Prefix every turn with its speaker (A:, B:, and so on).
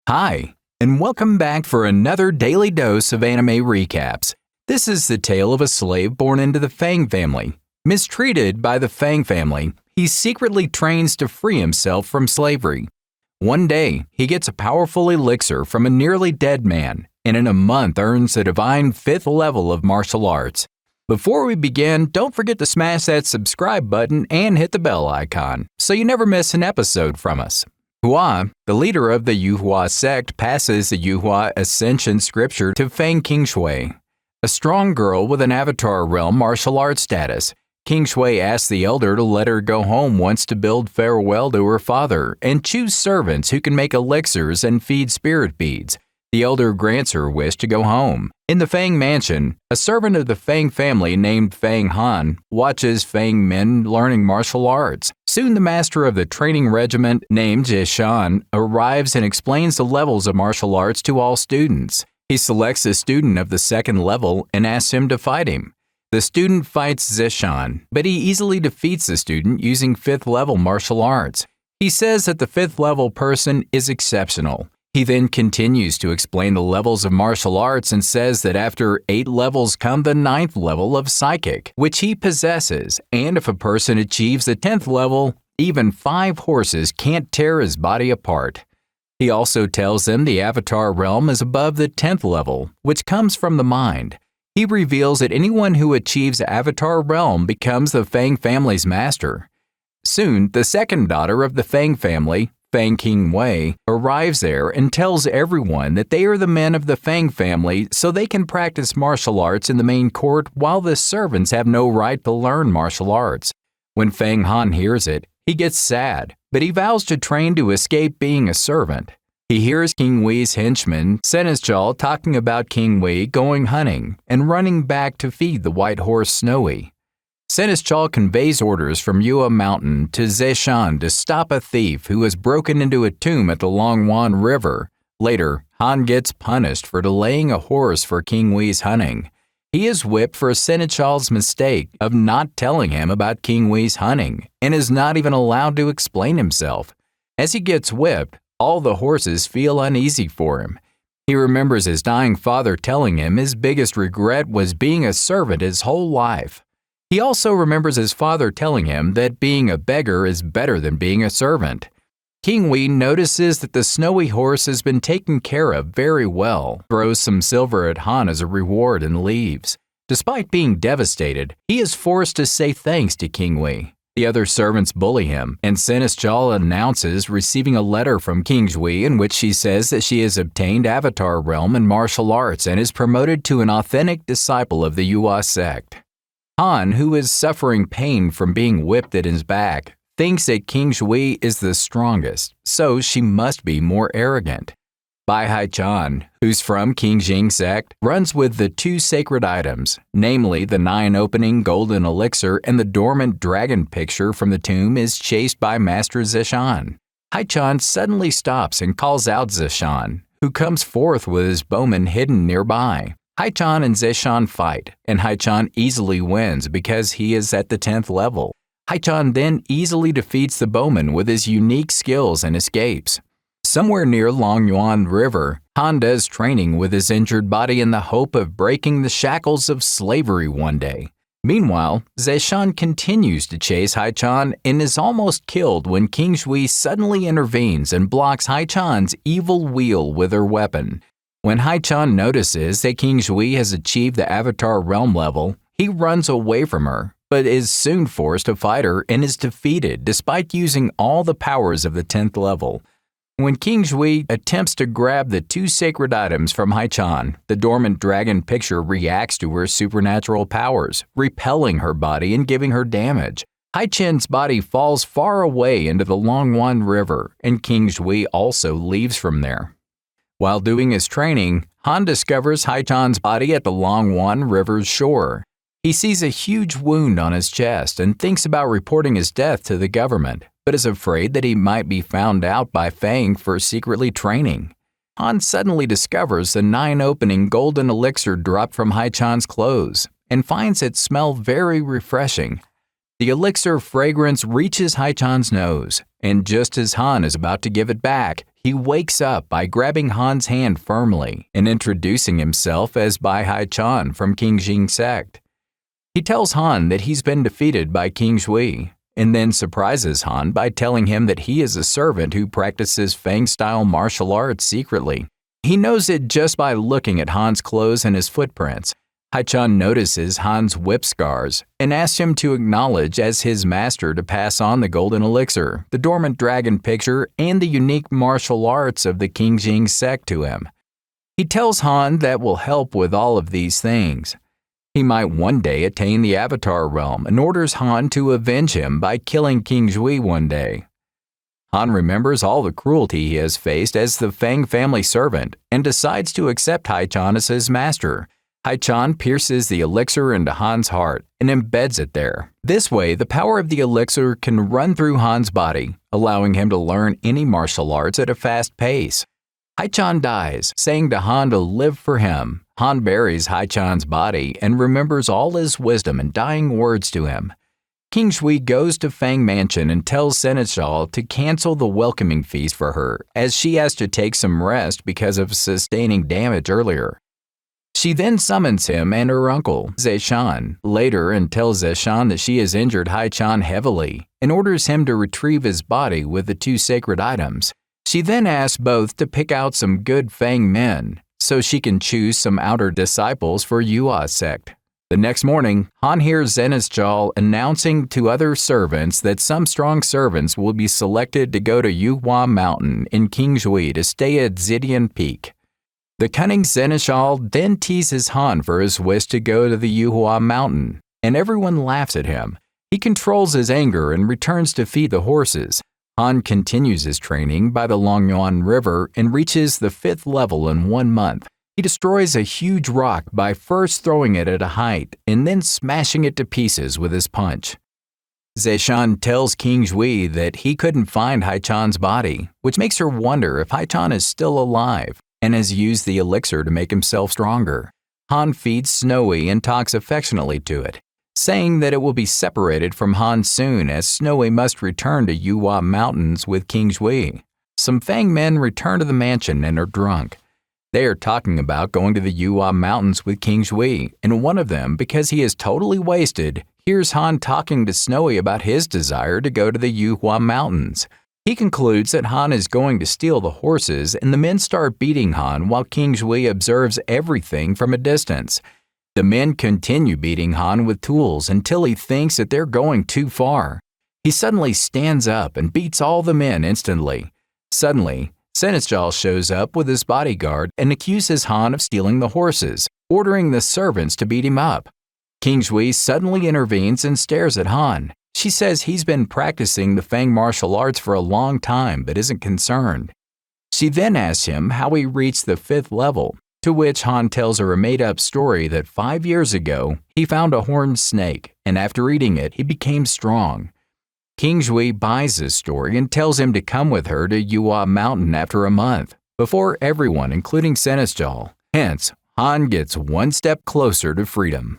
A: Hi, and welcome back for another daily dose of anime recaps. This is the tale of a slave born into the Fang family. Mistreated by the Fang family, he secretly trains to free himself from slavery. One day, he gets a powerful elixir from a nearly dead man, and in a month earns a divine 5th level of martial arts. Before we begin, don't forget to smash that subscribe button and hit the bell icon so you never miss an episode from us. Hua, the leader of the Yuhua sect, passes the Yuhua Ascension scripture to Fang King Shui, a strong girl with an Avatar Realm martial arts status. King Shui asks the elder to let her go home once to bid farewell to her father and choose servants who can make elixirs and feed spirit beads. The elder grants her wish to go home. In the Fang mansion, a servant of the Fang family named Fang Han watches Fang men learning martial arts. Soon the master of the training regiment named Zishan arrives and explains the levels of martial arts to all students. He selects a student of the 2nd level and asks him to fight him. The student fights Zishan, but he easily defeats the student using 5th level martial arts. He says that the 5th level person is exceptional. He then continues to explain the levels of martial arts and says that after 8 levels come the 9th level of psychic, which he possesses, and if a person achieves the 10th level, even 5 horses can't tear his body apart. He also tells them the Avatar realm is above the 10th level, which comes from the mind. He reveals that anyone who achieves Avatar realm becomes the Fang family's master. Soon, the 2nd daughter of the Fang family, Fang King Wei, arrives there and tells everyone that they are the men of the Fang family so they can practice martial arts in the main court while the servants have no right to learn martial arts. When Fang Han hears it, he gets sad, but he vows to train to escape being a servant. He hears King Wei's henchman, Seneschal, talking about King Wei going hunting and running back to feed the white horse Snowy. Seneschal conveys orders from Yua Mountain to Zishan to stop a thief who has broken into a tomb at the Longwan River. Later, Han gets punished for delaying a horse for King Wei's hunting. He is whipped for Seneschal's mistake of not telling him about King Wei's hunting and is not even allowed to explain himself. As he gets whipped, all the horses feel uneasy for him. He remembers his dying father telling him his biggest regret was being a servant his whole life. He also remembers his father telling him that being a beggar is better than being a servant. King Wei notices that the snowy horse has been taken care of very well, throws some silver at Han as a reward and leaves. Despite being devastated, he is forced to say thanks to King Wei. The other servants bully him, and Seneschal announces receiving a letter from King Shui in which she says that she has obtained Avatar realm in martial arts and is promoted to an authentic disciple of the Yuhua sect. Han, who is suffering pain from being whipped at his back, thinks that King Shui is the strongest, so she must be more arrogant. Bai Hai-chan, who's from King Jing sect, runs with the 2 sacred items, namely the 9-opening golden elixir and the dormant dragon picture from the tomb is chased by Master Zishan. Hai-chan suddenly stops and calls out Zishan, who comes forth with his bowman hidden nearby. Hai-chan and Zishan fight, and Hai-chan easily wins because he is at the 10th level. Hai-chan then easily defeats the bowman with his unique skills and escapes. Somewhere near Longyuan River, Han does training with his injured body in the hope of breaking the shackles of slavery one day. Meanwhile, Zishan continues to chase Hai-chan and is almost killed when King Shui suddenly intervenes and blocks Hai-chan's evil wheel with her weapon. When Hai-chan notices that King Shui has achieved the Avatar realm level, he runs away from her, but is soon forced to fight her and is defeated despite using all the powers of the 10th level. When King Shui attempts to grab the 2 sacred items from Hai-chan, the dormant dragon picture reacts to her supernatural powers, repelling her body and giving her damage. Hai-chan's body falls far away into the Longwan River, and King Shui also leaves from there. While doing his training, Han discovers Hai-chan's body at the Longwan River's shore. He sees a huge wound on his chest and thinks about reporting his death to the government, but is afraid that he might be found out by Fang for secretly training. Han suddenly discovers the 9-opening golden elixir dropped from Hai-chan's clothes and finds it smell very refreshing. The elixir fragrance reaches Haichan's nose, and just as Han is about to give it back, he wakes up by grabbing Han's hand firmly and introducing himself as Bai Haichan from King Jing's sect. He tells Han that he's been defeated by King Shui, and then surprises Han by telling him that he is a servant who practices Fang-style martial arts secretly. He knows it just by looking at Han's clothes and his footprints. Haichan notices Han's whip scars and asks him to acknowledge as his master to pass on the golden elixir, the dormant dragon picture, and the unique martial arts of the King Jing sect to him. He tells Han that will help with all of these things. He might one day attain the Avatar realm and orders Han to avenge him by killing King Shui one day. Han remembers all the cruelty he has faced as the Fang family servant and decides to accept Haichan as his master. Haichan pierces the elixir into Han's heart and embeds it there. This way, the power of the elixir can run through Han's body, allowing him to learn any martial arts at a fast pace. Haichan dies, saying to Han to live for him. Han buries Haichan's body and remembers all his wisdom and dying words to him. King Shui goes to Fang Mansion and tells Seneschal to cancel the welcoming feast for her, as she has to take some rest because of sustaining damage earlier. She then summons him and her uncle, Zeshan, later and tells Zeshan that she has injured Haichan heavily and orders him to retrieve his body with the two sacred items. She then asks both to pick out some good Fang men so she can choose some outer disciples for Yua's sect. The next morning, Han hears Seneschal announcing to other servants that some strong servants will be selected to go to Yuhua Mountain in King Shui to stay at Zidian Peak. The cunning Seneschal then teases Han for his wish to go to the Yuhua Mountain, and everyone laughs at him. He controls his anger and returns to feed the horses. Han continues his training by the Longyuan River and reaches the 5th level in 1 month. He destroys a huge rock by first throwing it at a height and then smashing it to pieces with his punch. Zeshan tells King Shui that he couldn't find Haichan's body, which makes her wonder if Haichan is still alive and has used the elixir to make himself stronger. Han feeds Snowy and talks affectionately to it, saying that it will be separated from Han soon as Snowy must return to Yuhua Mountains with King Shui. Some Fang men return to the mansion and are drunk. They are talking about going to the Yuhua Mountains with King Shui, and one of them, because he is totally wasted, hears Han talking to Snowy about his desire to go to the Yuhua Mountains. He concludes that Han is going to steal the horses, and the men start beating Han while King Shui observes everything from a distance. The men continue beating Han with tools until he thinks that they're going too far. He suddenly stands up and beats all the men instantly. Suddenly, Seneschal shows up with his bodyguard and accuses Han of stealing the horses, ordering the servants to beat him up. King Shui suddenly intervenes and stares at Han. She says he's been practicing the Fang martial arts for a long time but isn't concerned. She then asks him how he reached the 5th level, to which Han tells her a made-up story that 5 years ago he found a horned snake, and after eating it he became strong. King Shui buys this story and tells him to come with her to Yuhua Mountain after a month, before everyone including Seneschal. Hence, Han gets one step closer to freedom.